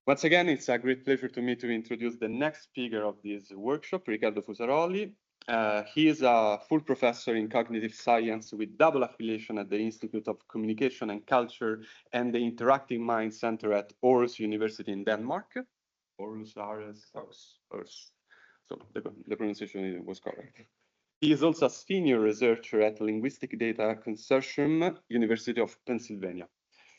Once again, it's a great pleasure to me to introduce the next speaker of this workshop, Riccardo Fusaroli. He is a full professor in cognitive science with double affiliation at the Institute of Communication and Culture and the Interactive Mind Center at Aarhus University in Denmark. Aarhus. So the pronunciation was correct. He is also a senior researcher at Linguistic Data Consortium, University of Pennsylvania.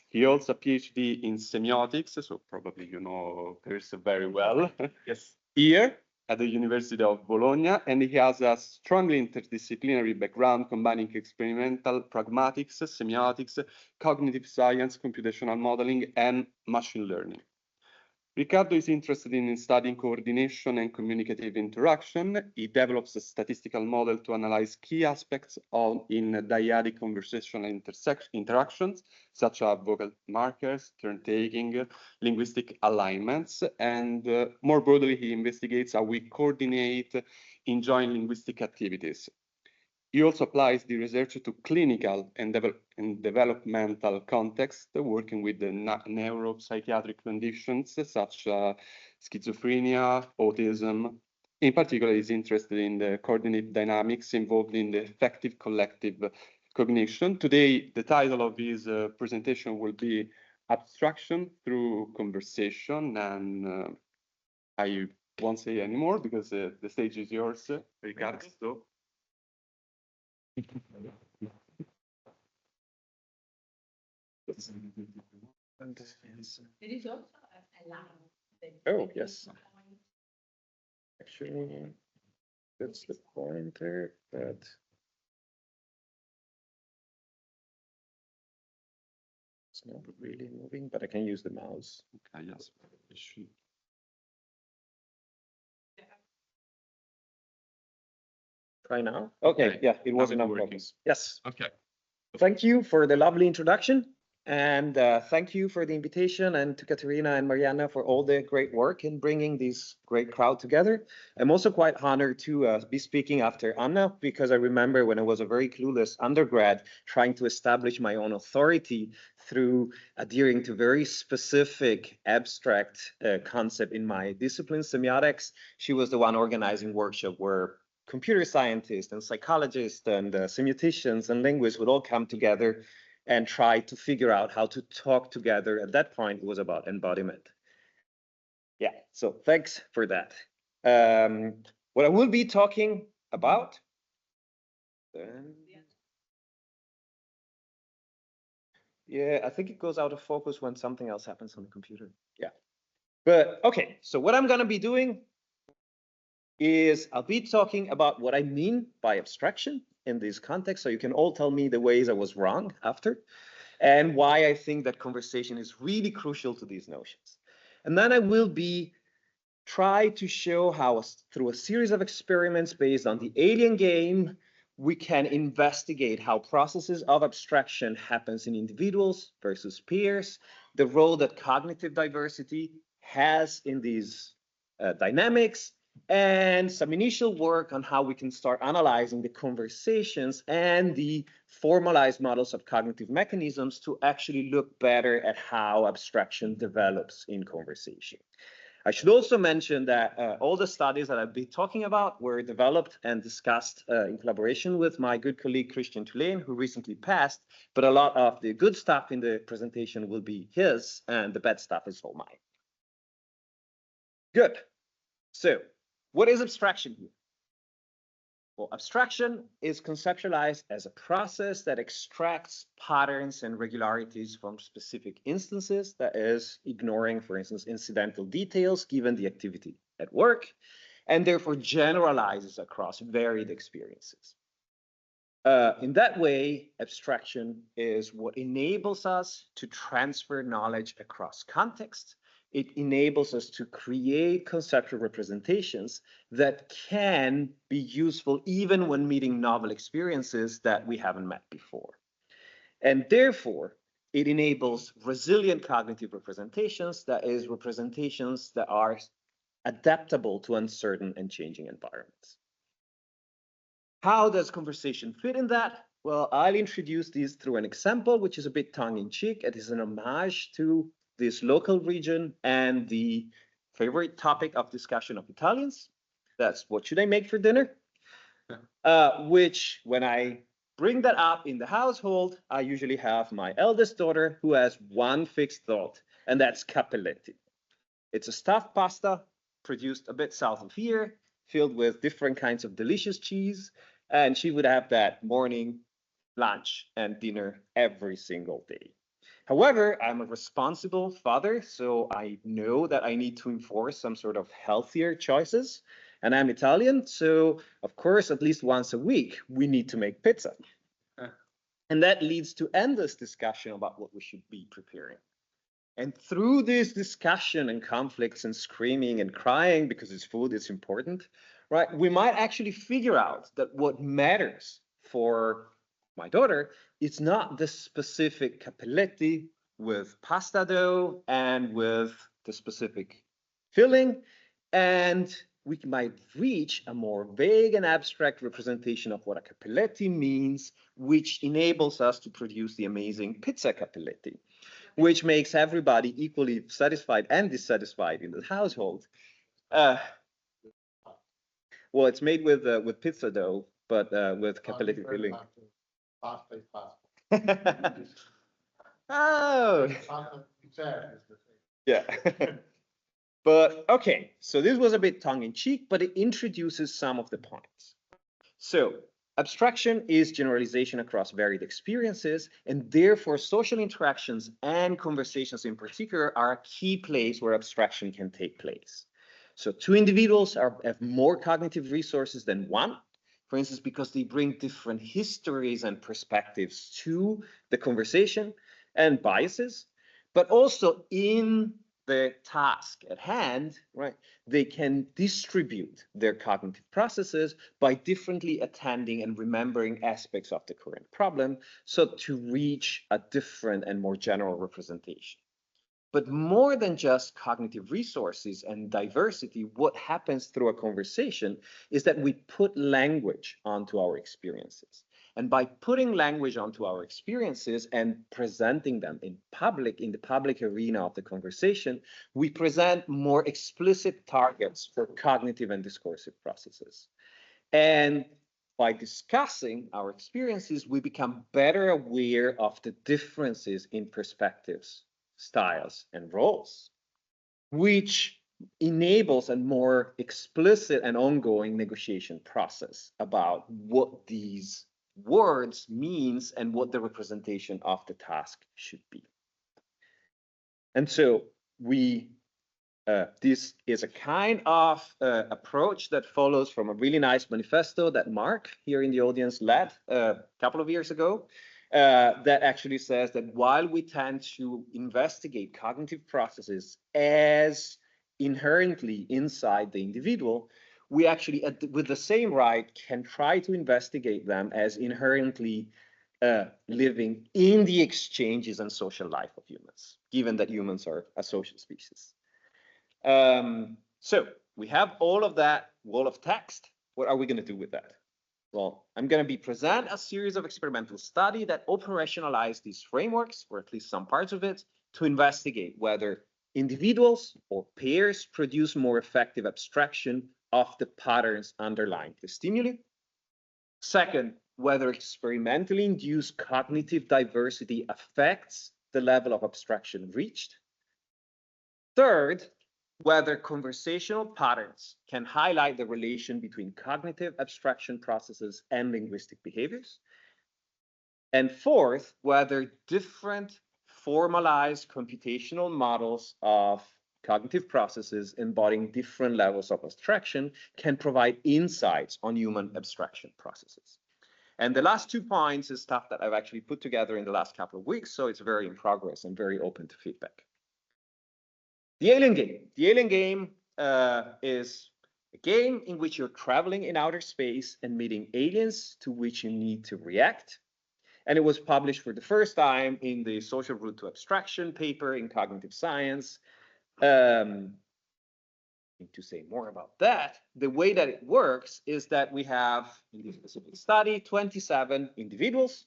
He also a PhD in semiotics, so probably you know Pierce very well. Yes. Here at the University of Bologna, and he has a strongly interdisciplinary background combining experimental pragmatics, semiotics, cognitive science, computational modeling, and machine learning. Riccardo is interested in studying coordination and communicative interaction. He develops a statistical model to analyze key aspects in dyadic conversational interactions, such as vocal markers, turn-taking, linguistic alignments, and more broadly, he investigates how we coordinate in joint linguistic activities. He also applies the research to clinical and developmental context, working with the neuropsychiatric conditions such as schizophrenia, autism. In particular, he's interested in the coordinate dynamics involved in the effective collective cognition. Today, the title of his presentation will be Abstraction through Conversation, and I won't say anymore because the stage is yours, Riccardo. It is also a line. Oh, yes. Actually, that's the pointer, but it's not really moving, but I can use the mouse. Okay, yes. Try now. Okay, yeah, it was enough working. focus. Yes. Okay. Thank you for the lovely introduction. And thank you for the invitation, and to Katerina and Mariana for all the great work in bringing this great crowd together. I'm also quite honored to be speaking after Anna, because I remember when I was a very clueless undergrad trying to establish my own authority through adhering to very specific abstract concept in my discipline, semiotics. She was the one organizing workshop where computer scientists and psychologists and semioticians and linguists would all come together and try to figure out how to talk together. At that point, it was about embodiment. Yeah, so thanks for that. What I will be talking about. Yeah, I think it goes out of focus when something else happens on the computer. Yeah. But okay, so what I'm going to be doing is I'll be talking about what I mean by abstraction in this context, so you can all tell me the ways I was wrong after, and why I think that conversation is really crucial to these notions. And then I will try to show how through a series of experiments based on the alien game, we can investigate how processes of abstraction happens in individuals versus peers, the role that cognitive diversity has in these dynamics, and some initial work on how we can start analyzing the conversations and the formalized models of cognitive mechanisms to actually look better at how abstraction develops in conversation. I should also mention that all the studies that I've been talking about were developed and discussed in collaboration with my good colleague Christian Tulane, who recently passed, but a lot of the good stuff in the presentation will be his, and the bad stuff is all mine. Good. So, what is abstraction here? Well, abstraction is conceptualized as a process that extracts patterns and regularities from specific instances, that is, ignoring, for instance, incidental details given the activity at work, and therefore generalizes across varied experiences. In that way, abstraction is what enables us to transfer knowledge across contexts. It enables us to create conceptual representations that can be useful even when meeting novel experiences that we haven't met before. And therefore, it enables resilient cognitive representations, that is, representations that are adaptable to uncertain and changing environments. How does conversation fit in that? Well, I'll introduce this through an example, which is a bit tongue-in-cheek. It is an homage to this local region and the favorite topic of discussion of Italians. That's what should I make for dinner? Which, when I bring that up in the household, I usually have my eldest daughter who has one fixed thought, and that's cappelletti. It's a stuffed pasta produced a bit south of here, filled with different kinds of delicious cheese, and she would have that morning, lunch, and dinner every single day. However, I'm a responsible father, so I know that I need to enforce some sort of healthier choices. And I'm Italian, so of course, at least once a week, we need to make pizza. And that leads to endless discussion about what we should be preparing. And through this discussion and conflicts and screaming and crying because it's food, it's important, right? We might actually figure out that what matters for my daughter is not the specific cappelletti with pasta dough and with the specific filling. And we might reach a more vague and abstract representation of what a cappelletti means, which enables us to produce the amazing pizza cappelletti, which makes everybody equally satisfied and dissatisfied in the household. Well, it's made with pizza dough, but with cappelletti filling. Pasta is pasta. Oh, yeah. But okay, so this was a bit tongue-in-cheek, but it introduces some of the points. So abstraction is generalization across varied experiences, and therefore social interactions and conversations in particular are a key place where abstraction can take place. So two individuals have more cognitive resources than one, for instance, because they bring different histories and perspectives to the conversation and biases, but also in the task at hand, right, they can distribute their cognitive processes by differently attending and remembering aspects of the current problem, so to reach a different and more general representation. But more than just cognitive resources and diversity, what happens through a conversation is that we put language onto our experiences. And by putting language onto our experiences and presenting them in public, in the public arena of the conversation, we present more explicit targets for cognitive and discursive processes. And by discussing our experiences, we become better aware of the differences in perspectives, styles, and roles, which enables a more explicit and ongoing negotiation process about what these words means and what the representation of the task should be. And so this is a kind of approach that follows from a really nice manifesto that Mark here in the audience led a couple of years ago, that actually says that while we tend to investigate cognitive processes as inherently inside the individual, we actually, with the same right, can try to investigate them as inherently living in the exchanges and social life of humans, given that humans are a social species. So we have all of that wall of text. What are we going to do with that? Well, I'm going to present a series of experimental study that operationalize these frameworks, or at least some parts of it, to investigate whether individuals or pairs produce more effective abstraction of the patterns underlying the stimuli. Second, whether experimentally induced cognitive diversity affects the level of abstraction reached. Third, whether conversational patterns can highlight the relation between cognitive abstraction processes and linguistic behaviors. And fourth, whether different formalized computational models of cognitive processes embodying different levels of abstraction can provide insights on human abstraction processes. And the last 2 points is stuff that I've actually put together in the last couple of weeks, so it's very in progress and very open to feedback. The Alien Game. The Alien Game is a game in which you're traveling in outer space and meeting aliens to which you need to react. And it was published for the first time in the Social Route to Abstraction paper in Cognitive Science. Need to say more about that. The way that it works is that we have, in this specific study, 27 individuals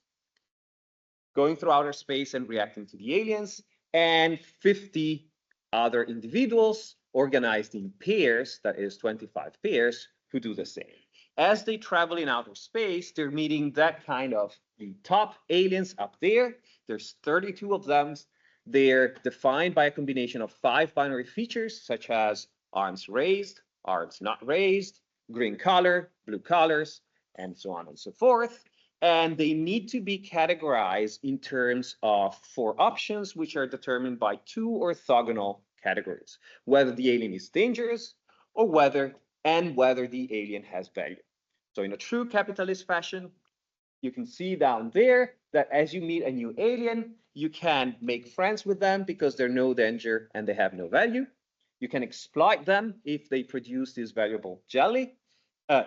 going through outer space and reacting to the aliens. and 50 other individuals organized in pairs, that is 25 pairs, who do the same. As they travel in outer space, they're meeting that kind of the top aliens up there. There's 32 of them. They're defined by a combination of 5 binary features, such as arms raised, arms not raised, green color, blue colors, and so on and so forth. And they need to be categorized in terms of 4 options, which are determined by 2 orthogonal categories, whether the alien is dangerous or whether the alien has value. So in a true capitalist fashion, you can see down there that as you meet a new alien, you can make friends with them because they're no danger and they have no value. You can exploit them if they produce this valuable jelly.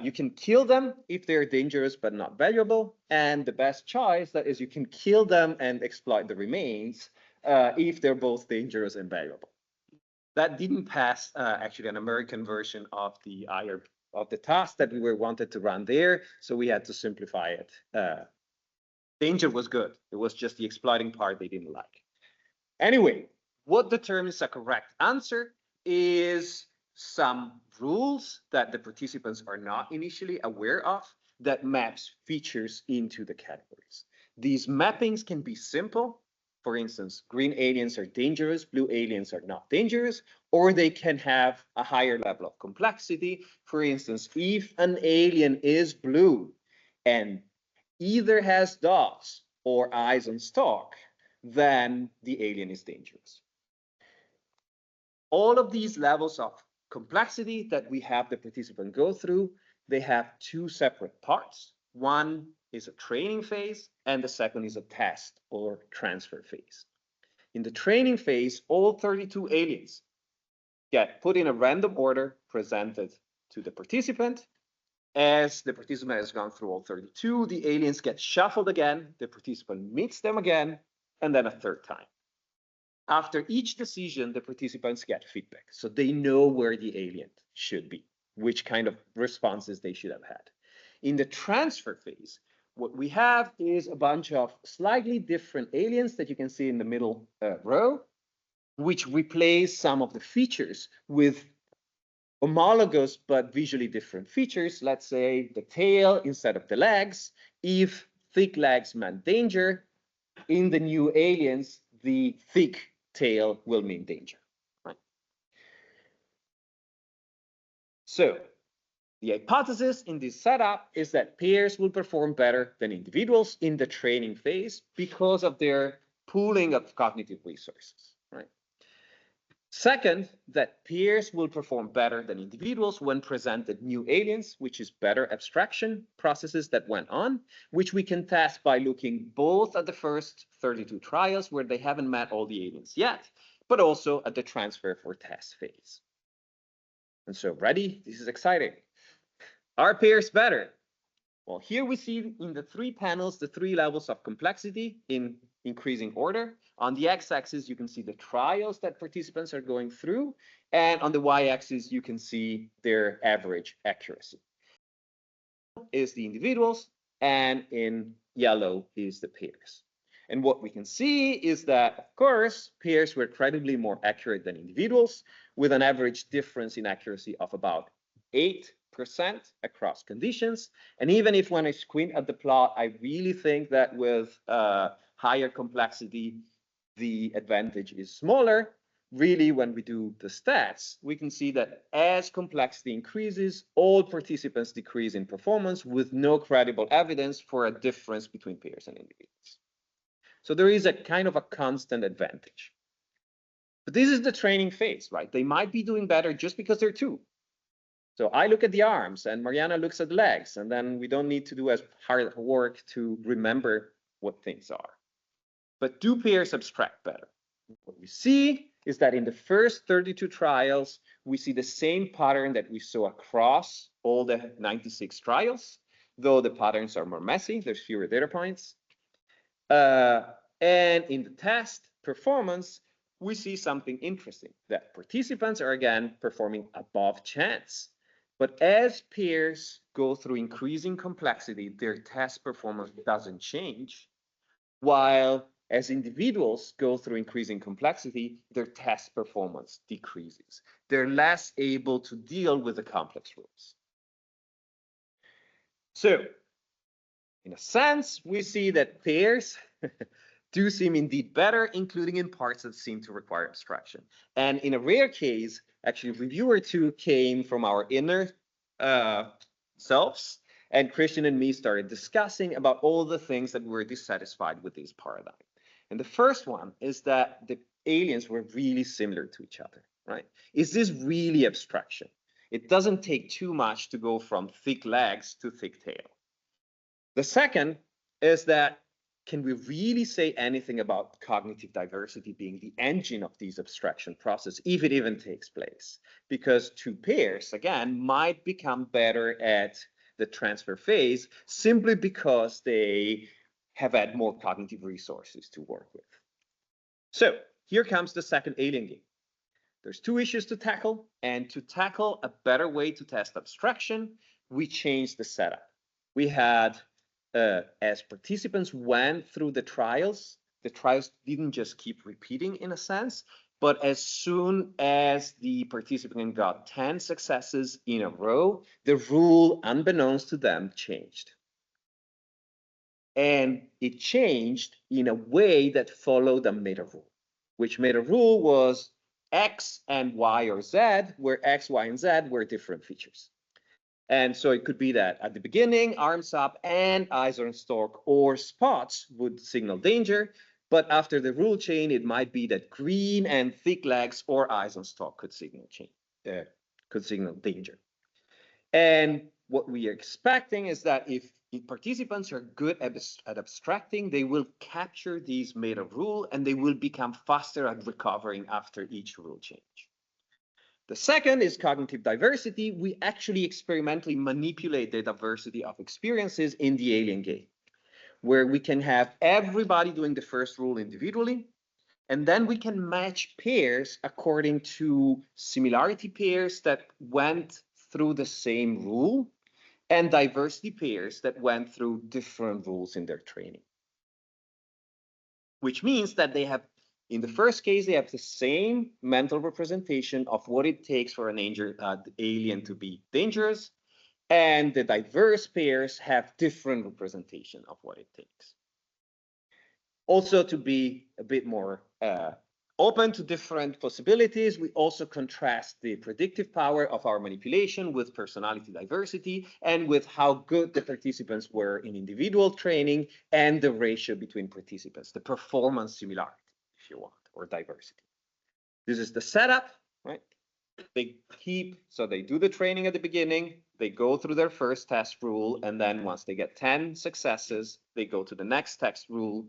You can kill them if they're dangerous but not valuable. And the best choice, that is, you can kill them and exploit the remains if they're both dangerous and valuable. That didn't pass actually an American version of the task that we wanted to run there, so we had to simplify it. Danger was good. It was just the exploiting part they didn't like. Anyway, what determines a correct answer is some rules that the participants are not initially aware of that maps features into the categories. These mappings can be simple. For instance, green aliens are dangerous, blue aliens are not dangerous, or they can have a higher level of complexity. For instance, if an alien is blue and either has dots or eyes on stalk, then the alien is dangerous. All of these levels of complexity that we have the participant go through, they have 2 separate parts. One is a training phase, and the second is a test or transfer phase. In the training phase, all 32 aliens get put in a random order presented to the participant. As the participant has gone through all 32, the aliens get shuffled again, the participant meets them again, and then a 3rd time. After each decision, the participants get feedback, so they know where the alien should be, which kind of responses they should have had. In the transfer phase, what we have is a bunch of slightly different aliens that you can see in the middle row, which replace some of the features with homologous but visually different features. Let's say the tail instead of the legs. If thick legs meant danger, in the new aliens, the thick tail will mean danger. Right? So the hypothesis in this setup is that pairs will perform better than individuals in the training phase because of their pooling of cognitive resources. Right? Second, that pairs will perform better than individuals when presented new aliens, which is better abstraction processes that went on, which we can test by looking both at the first 32 trials where they haven't met all the aliens yet, but also at the transfer for test phase. And so, ready? This is exciting. Are pairs better? Well, here we see in the 3 panels the 3 levels of complexity in increasing order. On the x-axis, you can see the trials that participants are going through, and on the y-axis, you can see their average accuracy. Is the individuals, and in yellow is the pairs. And what we can see is that, of course, pairs were credibly more accurate than individuals, with an average difference in accuracy of about 8% across conditions. And even if when I squint at the plot, I really think that with higher complexity, the advantage is smaller. Really, when we do the stats, we can see that as complexity increases, all participants decrease in performance with no credible evidence for a difference between pairs and individuals. So there is a kind of a constant advantage. But this is the training phase, right? They might be doing better just because they're 2. So I look at the arms and Mariana looks at the legs, and then we don't need to do as hard work to remember what things are. But do pairs abstract better? What we see is that in the first 32 trials, we see the same pattern that we saw across all the 96 trials, though the patterns are more messy, there's fewer data points. And in the test performance, we see something interesting, that participants are again performing above chance. But as pairs go through increasing complexity, their test performance doesn't change, while as individuals go through increasing complexity, their test performance decreases. They're less able to deal with the complex rules. So, in a sense, we see that pairs do seem indeed better, including in parts that seem to require abstraction. And in a rare case, actually, a review or two came from our inner selves, and Christian and me started discussing about all the things that were dissatisfied with this paradigm. And the first one is that the aliens were really similar to each other, right? Is this really abstraction? It doesn't take too much to go from thick legs to thick tail. The second is that, can we really say anything about cognitive diversity being the engine of these abstraction process, if it even takes place? Because two pairs, again, might become better at the transfer phase simply because they have had more cognitive resources to work with. So here comes the second alien game. There's two issues to tackle, and to tackle a better way to test abstraction, we changed the setup. We had as participants went through the trials didn't just keep repeating in a sense, but as soon as the participant got 10 successes in a row, the rule, unbeknownst to them, changed. And it changed in a way that followed a meta rule, which meta rule was X and Y or Z, where X, Y, and Z were different features. And so it could be that at the beginning, arms up and eyes on stalk or spots would signal danger. But after the rule chain, it might be that green and thick legs or eyes on stalk could signal danger. And what we are expecting is that if participants are good at abstracting, they will capture these meta rule and they will become faster at recovering after each rule change. The second is cognitive diversity. We actually experimentally manipulate the diversity of experiences in the alien game, where we can have everybody doing the first rule individually, and then we can match pairs according to similarity pairs that went through the same rule and diversity pairs that went through different rules in their training. Which means that they have, in the first case, they have the same mental representation of what it takes for an alien to be dangerous, and the diverse pairs have different representation of what it takes. Also, to be a bit more open to different possibilities, we also contrast the predictive power of our manipulation with personality diversity and with how good the participants were in individual training and the ratio between participants, the performance similarity, if you want, or diversity. This is the setup, right? They do the training at the beginning, they go through their first test rule, and then once they get 10 successes, they go to the next test rule,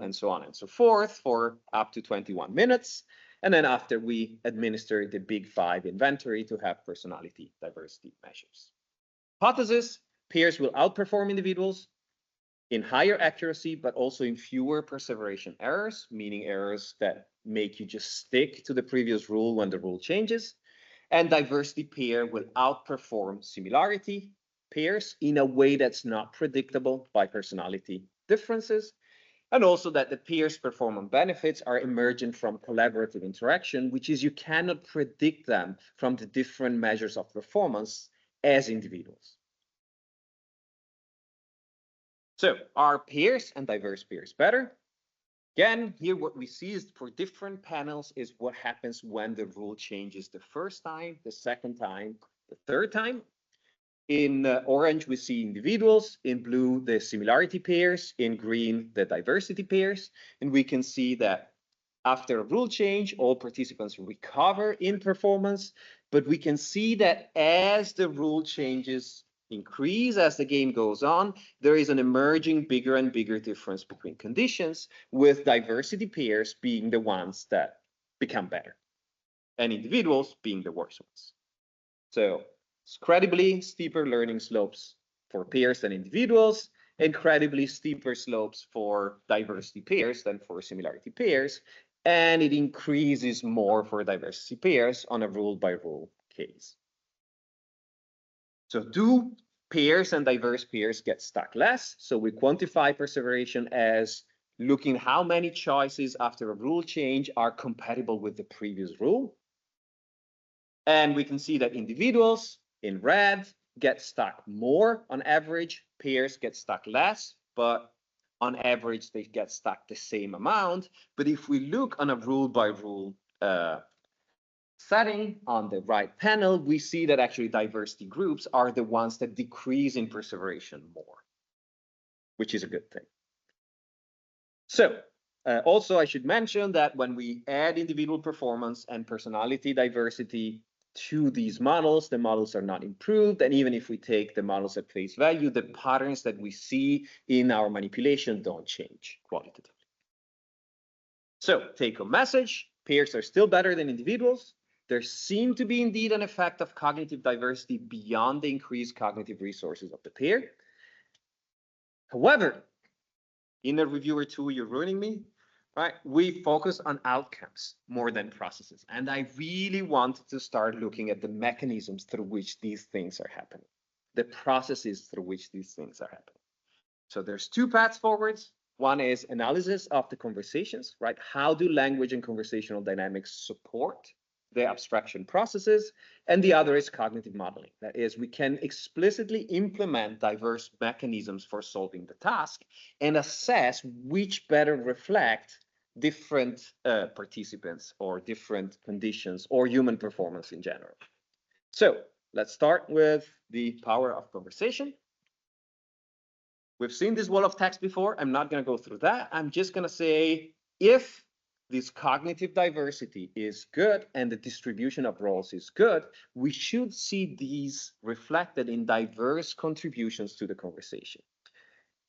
and so on and so forth for up to 21 minutes. And then after, we administer the big 5 inventory to have personality diversity measures. Hypothesis: pairs will outperform individuals in higher accuracy, but also in fewer perseveration errors, meaning errors that make you just stick to the previous rule when the rule changes. And diversity pair will outperform similarity pairs in a way that's not predictable by personality differences. And also that the pairs' performance benefits are emergent from collaborative interaction, which is you cannot predict them from the different measures of performance as individuals. So are pairs and diverse pairs better? Again, here what we see is for different panels is what happens when the rule changes the first time, the second time, the third time. In orange, we see individuals. In blue, the similarity pairs. In green, the diversity pairs. And we can see that after a rule change, all participants recover in performance. But we can see that as the rule changes increase, as the game goes on, there is an emerging bigger and bigger difference between conditions, with diversity pairs being the ones that become better and individuals being the worst ones. So incredibly steeper learning slopes for pairs than individuals, incredibly steeper slopes for diversity pairs than for similarity pairs, and it increases more for diversity pairs on a rule-by-rule case. So do pairs and diverse pairs get stuck less? So we quantify perseveration as looking how many choices after a rule change are compatible with the previous rule. And we can see that individuals in red get stuck more on average, pairs get stuck less, but on average they get stuck the same amount. But if we look on a rule by rule setting on the right panel, we see that actually diversity groups are the ones that decrease in perseveration more, which is a good thing. So also I should mention that when we add individual performance and personality diversity to these models, the models are not improved. And even if we take the models at face value, the patterns that we see in our manipulation don't change qualitatively. So take home message, pairs are still better than individuals. There seemed to be indeed an effect of cognitive diversity beyond the increased cognitive resources of the pair. However, in a reviewer tool, you're ruining me, right? We focus on outcomes more than processes. And I really wanted to start looking at the mechanisms through which these things are happening, the processes through which these things are happening. So there's two paths forwards. One is analysis of the conversations, right? How do language and conversational dynamics support the abstraction processes? And the other is cognitive modeling. That is, we can explicitly implement diverse mechanisms for solving the task and assess which better reflect different participants or different conditions or human performance in general. So let's start with the power of conversation. We've seen this wall of text before. I'm not going to go through that. I'm just going to say if this cognitive diversity is good and the distribution of roles is good, we should see these reflected in diverse contributions to the conversation.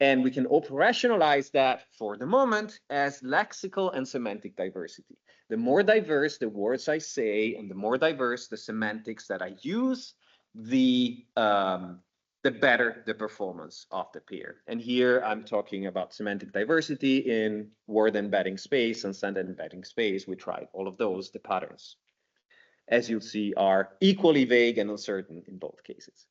And we can operationalize that for the moment as lexical and semantic diversity. The more diverse the words I say and the more diverse the semantics that I use, the better the performance of the pair. And here I'm talking about semantic diversity in word embedding space and sentence embedding space. We tried all of those. The patterns, as you'll see, are equally vague and uncertain in both cases.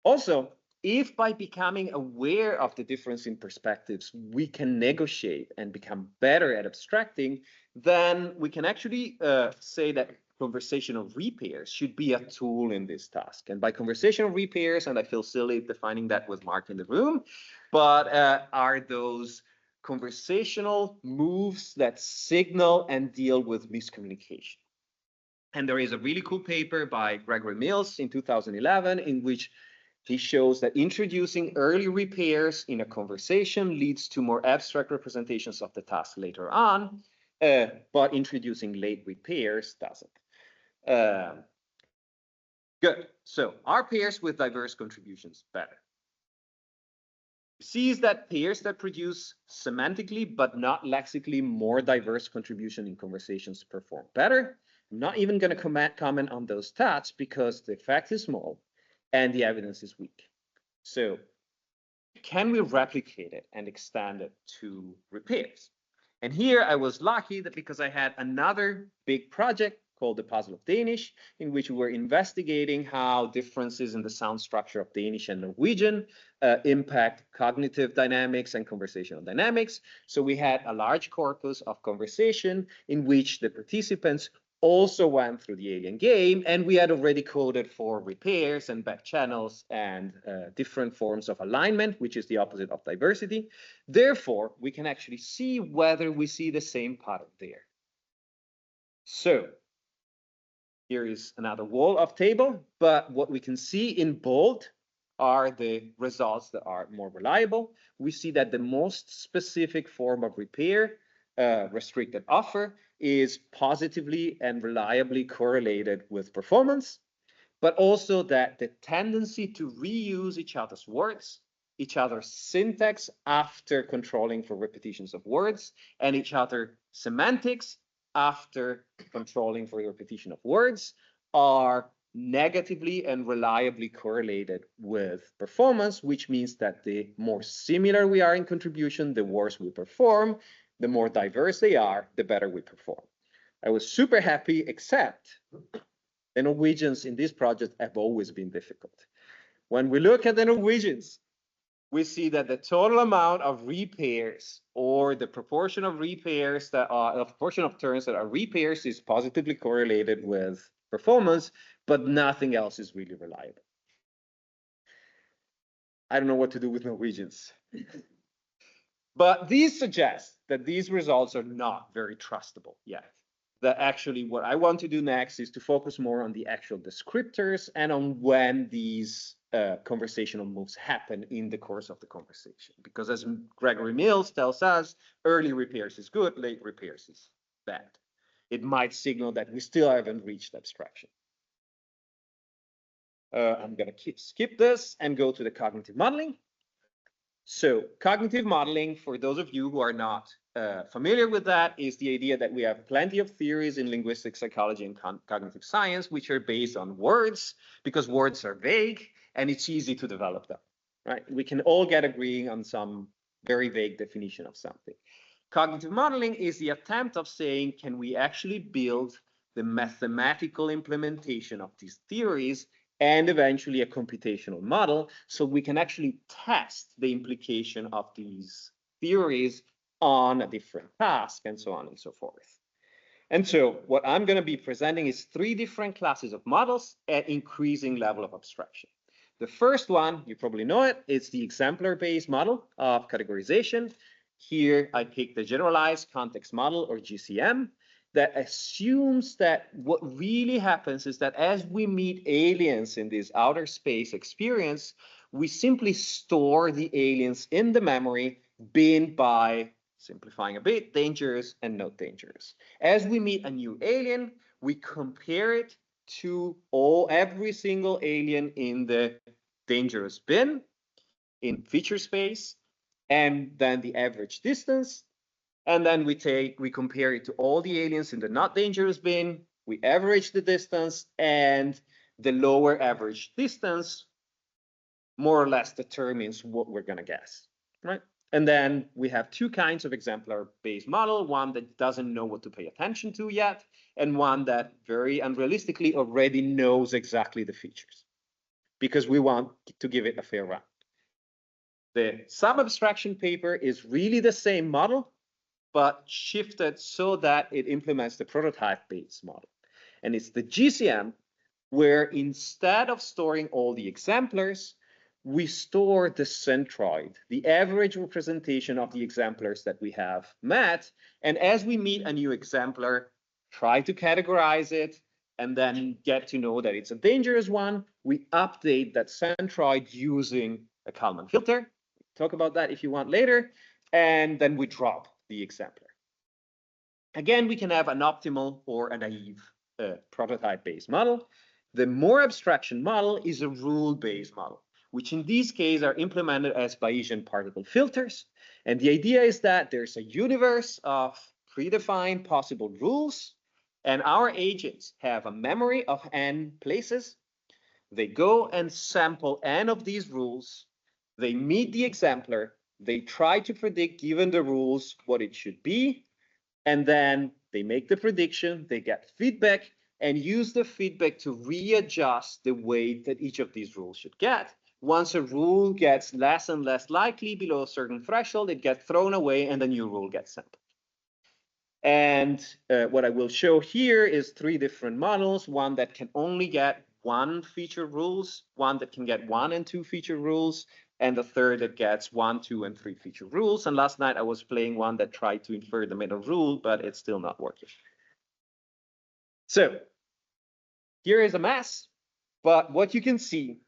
Also, if by becoming aware of the difference in perspectives, we can negotiate and become better at abstracting, then we can actually say that conversational repairs should be a tool in this task. And by conversational repairs, and I feel silly defining that with Mark in the room, but are those conversational moves that signal and deal with miscommunication. And there is a really cool paper by Gregory Mills in 2011 in which he shows that introducing early repairs in a conversation leads to more abstract representations of the task later on, but introducing late repairs doesn't. Good. So are pairs with diverse contributions better? Sees that pairs that produce semantically but not lexically more diverse contribution in conversations perform better. I'm not even going to comment on those stats because the effect is small and the evidence is weak. So can we replicate it and extend it to repairs? And here I was lucky that because I had another big project called the Puzzle of Danish, in which we were investigating how differences in the sound structure of Danish and Norwegian impact cognitive dynamics and conversational dynamics. So we had a large corpus of conversation in which the participants also went through the alien game, and we had already coded for repairs and back channels and different forms of alignment, which is the opposite of diversity. Therefore, we can actually see whether we see the same pattern there. So here is another wall of table, but what we can see in bold are the results that are more reliable. We see that the most specific form of repair, restricted offer, is positively and reliably correlated with performance, but also that the tendency to reuse each other's words, each other's syntax after controlling for repetitions of words, and each other semantics after controlling for the repetition of words are negatively and reliably correlated with performance, which means that the more similar we are in contribution, the worse we perform. The more diverse they are, the better we perform. I was super happy, except the Norwegians in this project have always been difficult. When we look at the Norwegians, we see that the total amount of repairs, or the proportion of repairs that are, the proportion of turns that are repairs, is positively correlated with performance, but nothing else is really reliable. I don't know what to do with Norwegians. But these suggest that these results are not very trustable yet. That actually what I want to do next is to focus more on the actual descriptors and on when these conversational moves happen in the course of the conversation. Because as Gregory Mills tells us, early repairs is good, late repairs is bad. It might signal that we still haven't reached abstraction. I'm going to skip this and go to the cognitive modeling. So cognitive modeling, for those of you who are not familiar with that, is the idea that we have plenty of theories in linguistic psychology and cognitive science, which are based on words, because words are vague and it's easy to develop them, right? We can all get agreeing on some very vague definition of something. Cognitive modeling is the attempt of saying, can we actually build the mathematical implementation of these theories and eventually a computational model, so we can actually test the implication of these theories on a different task, and so on and so forth. And so what I'm going to be presenting is 3 different classes of models at increasing level of abstraction. The first one, you probably know it, it's the exemplar-based model of categorization. Here I pick the generalized context model, or GCM, that assumes that what really happens is that as we meet aliens in this outer space experience, we simply store the aliens in the memory, binned by, simplifying a bit, dangerous and not dangerous. As we meet a new alien, we compare it to every single alien in the dangerous bin in feature space, and then the average distance. And then we compare it to all the aliens in the not dangerous bin. We average the distance, and the lower average distance more or less determines what we're going to guess, right? And then we have 2 kinds of exemplar-based model, one that doesn't know what to pay attention to yet, and one that very unrealistically already knows exactly the features, because we want to give it a fair run. The sub-abstraction paper is really the same model, but shifted so that it implements the prototype-based model. And it's the GCM where, instead of storing all the exemplars, we store the centroid, the average representation of the exemplars that we have met. And as we meet a new exemplar, try to categorize it, and then get to know that it's a dangerous one, we update that centroid using a Kalman filter. Talk about that if you want later. And then we drop the exemplar. Again, we can have an optimal or a naive prototype-based model. The more abstraction model is a rule-based model, which in this case are implemented as Bayesian particle filters. And the idea is that there's a universe of predefined possible rules, and our agents have a memory of n places. They go and sample n of these rules. They meet the exemplar. They try to predict, given the rules, what it should be. And then they make the prediction, they get feedback, and use the feedback to readjust the weight that each of these rules should get. Once a rule gets less and less likely below a certain threshold, it gets thrown away and a new rule gets sampled. And what I will show here is 3 different models, one that can only get 1 feature rules, one that can get 1 and 2 feature rules, and the third that gets 1, 2, and 3 feature rules. And last night I was playing one that tried to infer the middle rule, but it's still not working. So here is a mess, but what you can see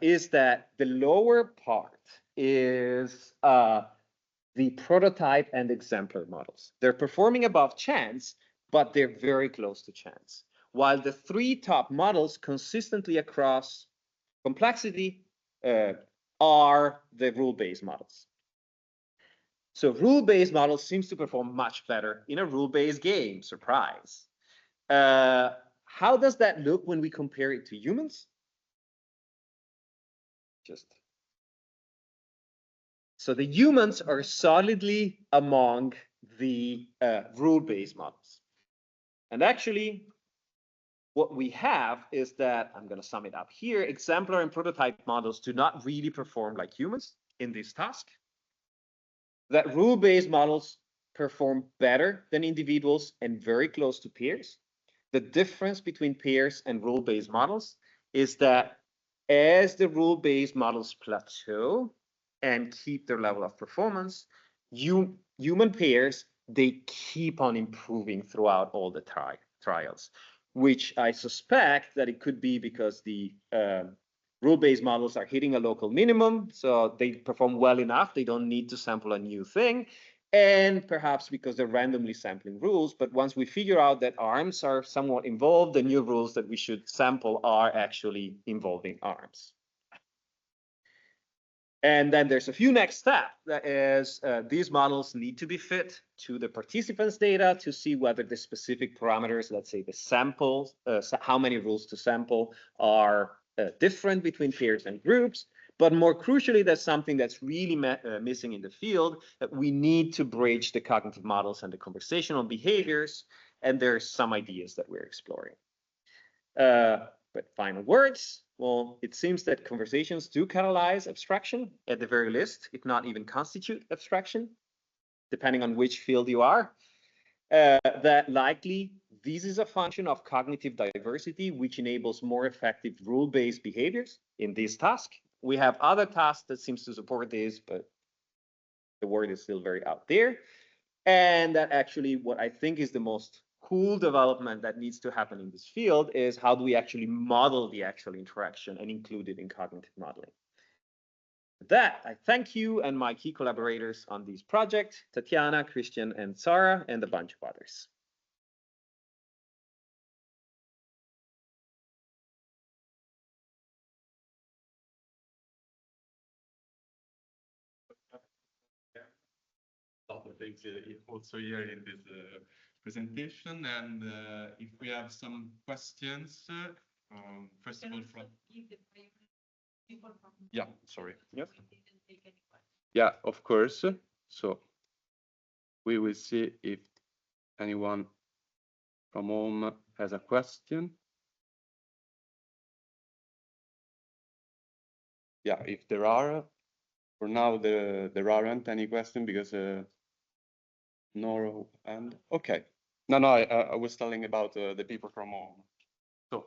is that the lower part is the prototype and exemplar models. They're performing above chance, but they're very close to chance. While the 3 top models consistently across complexity are the rule-based models. So rule-based models seems to perform much better in a rule-based game, surprise. How does that look when we compare it to humans? So the humans are solidly among the rule-based models. And actually, what we have is that, I'm going to sum it up here, exemplar and prototype models do not really perform like humans. in this task, that rule-based models perform better than individuals and very close to peers. The difference between peers and rule-based models is that as the rule-based models plateau and keep their level of performance, human peers, they keep on improving throughout all the trials, which I suspect that it could be because the rule-based models are hitting a local minimum, so they perform well enough, they don't need to sample a new thing, and perhaps because they're randomly sampling rules. But once we figure out that arms are somewhat involved, the new rules that we should sample are actually involving arms. And then there's a few next steps. That is, these models need to be fit to the participants' data to see whether the specific parameters, let's say the samples, how many rules to sample, are different between peers and groups. But more crucially, that's something that's really missing in the field, that we need to bridge the cognitive models and the conversational behaviors. And there's some ideas that we're exploring. But final words, well, it seems that conversations do catalyze abstraction at the very least, if not even constitute abstraction, depending on which field you are. That likely this is a function of cognitive diversity, which enables more effective rule-based behaviors in this task. We have other tasks that seems to support this, but the word is still very out there. And that actually what I think is the most cool development that needs to happen in this field is how do we actually model the actual interaction and include it in cognitive modeling. With that, I thank you and my key collaborators on this project, Tatiana, Christian, and Sarah, and a bunch of others. A lot of things also here in this presentation, and if we have some questions, first of all, from yeah, sorry, Yes. yeah, of course. So we will see if anyone from home has a question. Yeah, if there are, for now there aren't any questions because no, and okay. No, I was telling about the people from home. So,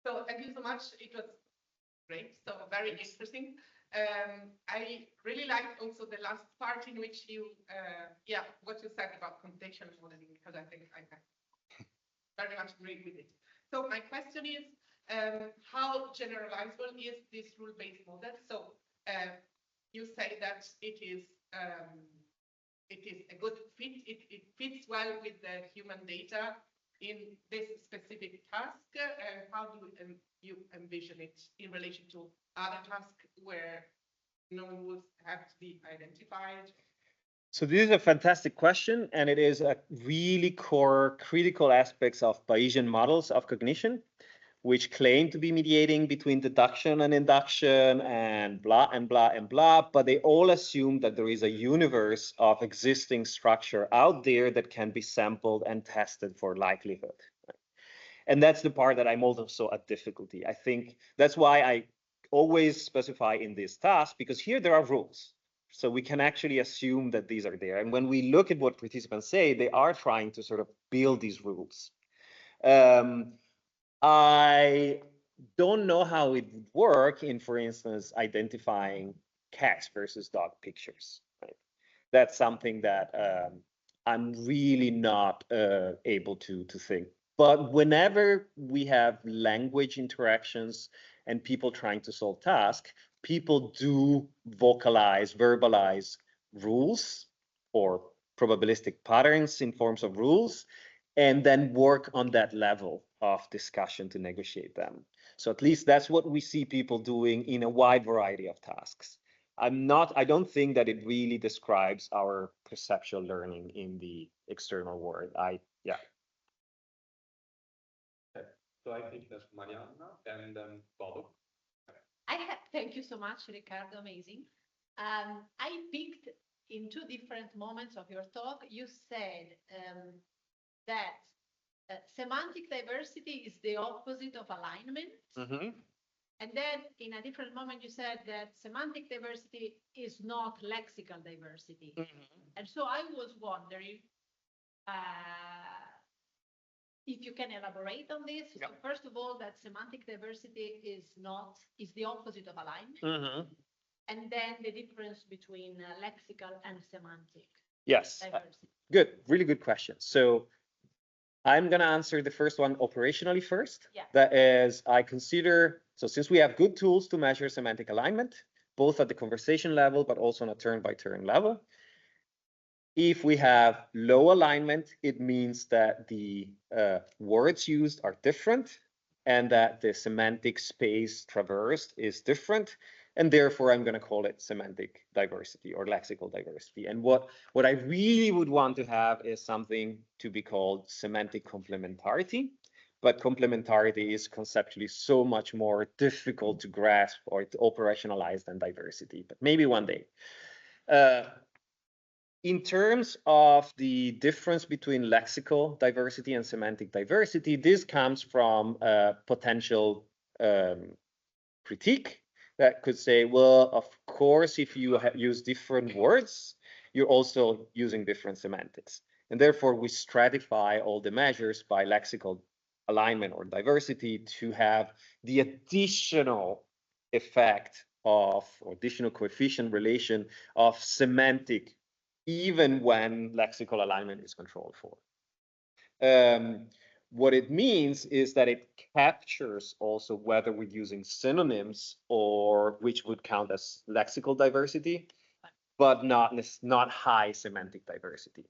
so thank you so much. It was great. So very interesting. I really liked also the last part in which you, yeah, what you said about contextual modeling, because I think I very much agree with it. So my question is, how generalizable is this rule-based model? So you say that it is a good fit. It fits well with the human data in this specific task. How do you envision it in relation to other tasks where no rules have to be identified? So this is a fantastic question, and it is a really core critical aspects of Bayesian models of cognition, which claim to be mediating between deduction and induction and blah and blah and blah, but they all assume that there is a universe of existing structure out there that can be sampled and tested for likelihood. And that's the part that I'm also at difficulty. I think that's why I always specify in this task, because here there are rules. So we can actually assume that these are there. And when we look at what participants say, they are trying to sort of build these rules. I don't know how it would work in, for instance, identifying cats versus dog pictures. Right? That's something that I'm really not able to think. But whenever we have language interactions and people trying to solve tasks, people do verbalize rules or probabilistic patterns in forms of rules, and then work on that level of discussion to negotiate them. So at least that's what we see people doing in a wide variety of tasks. I don't think that it really describes our perceptual learning in the external world. Yeah. So I think that's Marianna and then Bodo. Thank you so much, Riccardo. Amazing. I picked in two different moments of your talk. You said that semantic diversity is the opposite of alignment. Mm-hmm. And then in a different moment, you said that semantic diversity is not lexical diversity. And so I was wondering if you can elaborate on this. So first of all, that semantic diversity is the opposite of alignment. And then the difference between lexical and semantic diversity. Good, really good question. So I'm going to answer the first one operationally first. That is, I consider, so since we have good tools to measure semantic alignment, both at the conversation level, but also on a turn-by-turn level, if we have low alignment, it means that the words used are different and that the semantic space traversed is different. And therefore, I'm going to call it semantic diversity or lexical diversity. And what I really would want to have is something to be called semantic complementarity. But complementarity is conceptually so much more difficult to grasp or to operationalize than diversity, but maybe one day. In terms of the difference between lexical diversity and semantic diversity, this comes from a potential critique that could say, well, of course, if you use different words, you're also using different semantics. And therefore, we stratify all the measures by lexical alignment or diversity to have the additional effect of, or additional coefficient relation of semantic, even when lexical alignment is controlled for. What it means is that it captures also whether we're using synonyms or which would count as lexical diversity, but not high semantic diversity.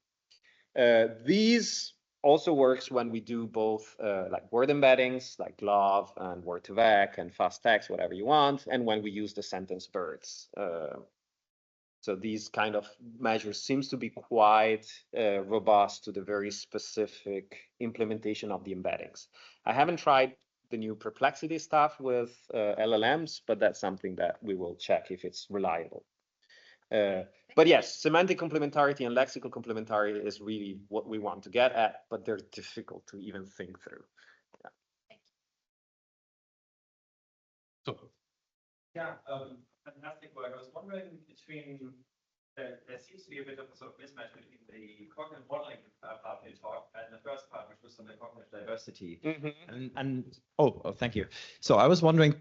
These also works when we do both like word embeddings, like glove and word2vec and fast text, whatever you want, and when we use the sentence birds. So these kind of measures seems to be quite robust to the very specific implementation of the embeddings. I haven't tried the new perplexity stuff with LLMs, but that's something that we will check if it's reliable. But yes, semantic complementarity and lexical complementarity is really what we want to get at, but they're difficult to even think through. Fantastic work. I was wondering between, there seems to be a bit of a sort of mismatch between the cognitive modeling part of your talk and the first part, which was on the cognitive diversity. Thank you. So I was wondering,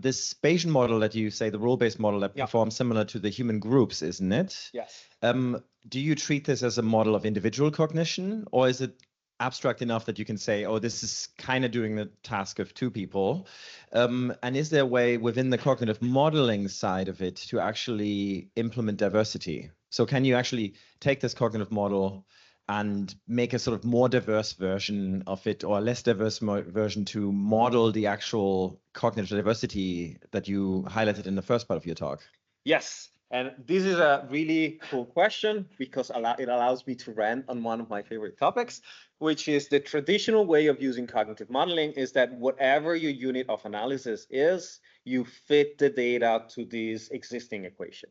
this Bayesian model that you say, the role-based model that performs similar to the human groups, isn't it? Yes. Do you treat this as a model of individual cognition, or is it abstract enough that you can say, oh, this is kind of doing the task of two people? And is there a way within the cognitive modeling side of it to actually implement diversity? So can you actually take this cognitive model and make a sort of more diverse version of it, or a less diverse version to model the actual cognitive diversity that you highlighted in the first part of your talk? Yes. And this is a really cool question because it allows me to rant on one of my favorite topics, which is the traditional way of using cognitive modeling is that whatever your unit of analysis is, you fit the data to this existing equation.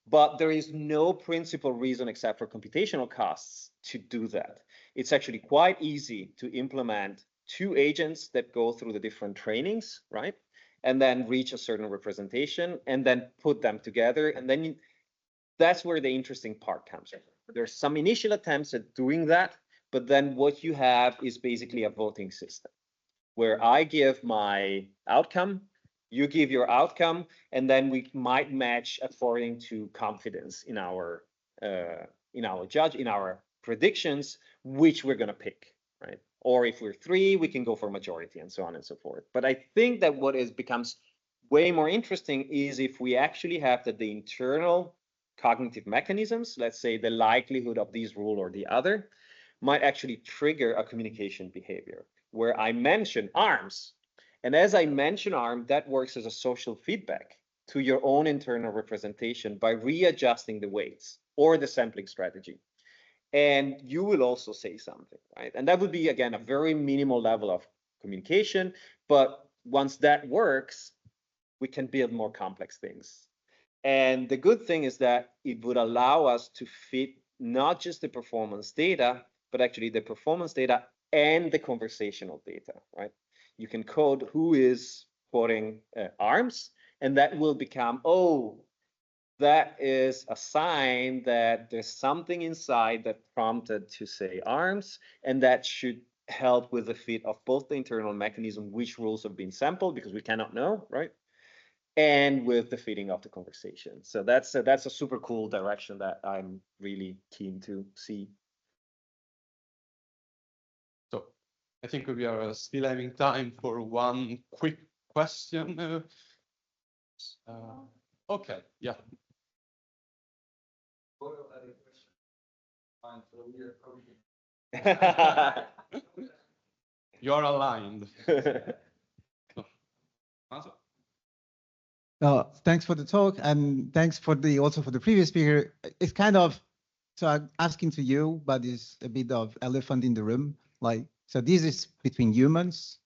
But there is no principal reason except for computational costs to do that. It's actually quite easy to implement two agents that go through the different trainings, right? And then reach a certain representation and then put them together. And then that's where the interesting part comes in. There's some initial attempts at doing that, but then what you have is basically a voting system where I give my outcome, you give your outcome, and then we might match according to confidence in our predictions, which we're going to pick, right? Or if we're three, we can go for majority and so on and so forth. But I think that what becomes way more interesting is if we actually have that the internal cognitive mechanisms, let's say the likelihood of this rule or the other, might actually trigger a communication behavior where I mention arms. And as I mention arm, that works as a social feedback to your own internal representation by readjusting the weights or the sampling strategy. And you will also say something, right? And that would be, again, a very minimal level of communication. But once that works, we can build more complex things. And the good thing is that it would allow us to fit not just the performance data, but actually the performance data and the conversational data, right? You can code who is quoting arms, and that will become, oh, that is a sign that there's something inside that prompted to say arms, and that should help with the fit of both the internal mechanism, which rules have been sampled, because we cannot know, right? And with the fitting of the conversation. So that's a super cool direction that I'm really keen to see. So I think we are still having time for one quick question. Okay, yeah. You're aligned. Thanks for the talk, and thanks for also for the previous speaker. It's kind of, so I'm asking to you, but it's a bit of elephant in the room. Like, so this is between humans,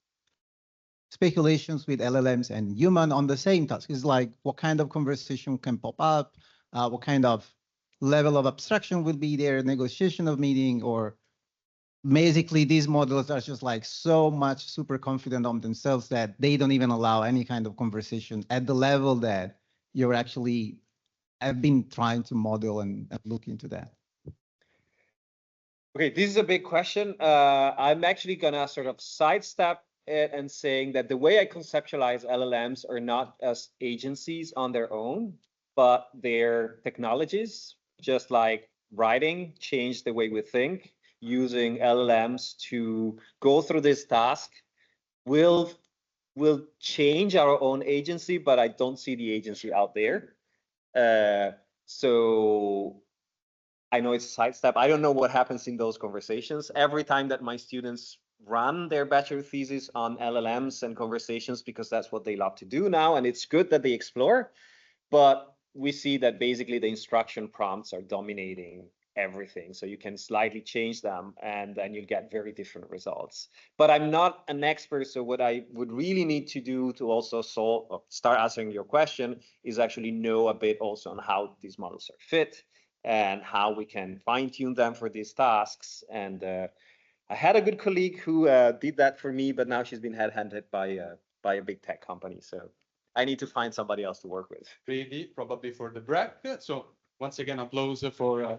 speculations with LLMs and human on the same task. It's like, what kind of conversation can pop up? What kind of level of abstraction will be there, negotiation of meaning, or basically these models are just like so much super confident on themselves that they don't even allow any kind of conversation at the level that you're actually have been trying to model and look into that. Okay, this is a big question. I'm actually gonna sort of sidestep it and saying that the way I conceptualize LLMs are not as agencies on their own, but they're technologies, just like writing changed the way we think. Using LLMs to go through this task will change our own agency, but I don't see the agency out there. So I know it's a sidestep. I don't know what happens in those conversations. Every time that my students run their bachelor thesis on LLMs and conversations, because that's what they love to do now, and it's good that they explore, but we see that basically the instruction prompts are dominating everything. So you can slightly change them and then you get very different results. But I'm not an expert, so what I would really need to do to also solve or start answering your question is actually know a bit also on how these models are fit and how we can fine-tune them for these tasks. And I had a good colleague who did that for me, but now she's been headhunted by a big tech company. So I need to find somebody else to work with. Really, probably for the break. So once again, applause for